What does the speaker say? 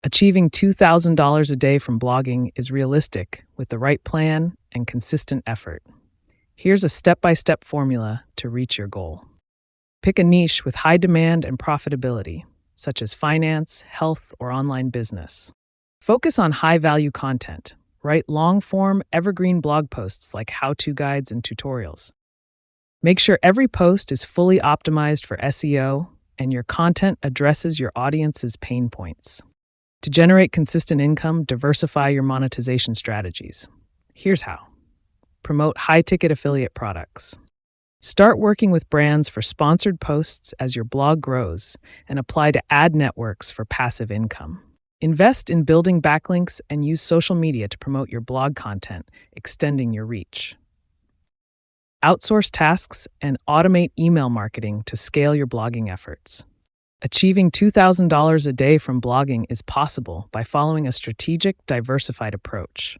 Achieving $2,000 a day from blogging is realistic with the right plan and consistent effort. Here's a step-by-step formula to reach your goal. Pick a niche with high demand and profitability, such as finance, health, or online business. Focus on high-value content. Write long-form, evergreen blog posts like how-to guides and tutorials. Make sure every post is fully optimized for SEO and your content addresses your audience's pain points. To generate consistent income, diversify your monetization strategies. Here's how. Promote high-ticket affiliate products. Start working with brands for sponsored posts as your blog grows and apply to ad networks for passive income. Invest in building backlinks and use social media to promote your blog content, extending your reach. Outsource tasks and automate email marketing to scale your blogging efforts. Achieving $2,000 a day from blogging is possible by following a strategic, diversified approach.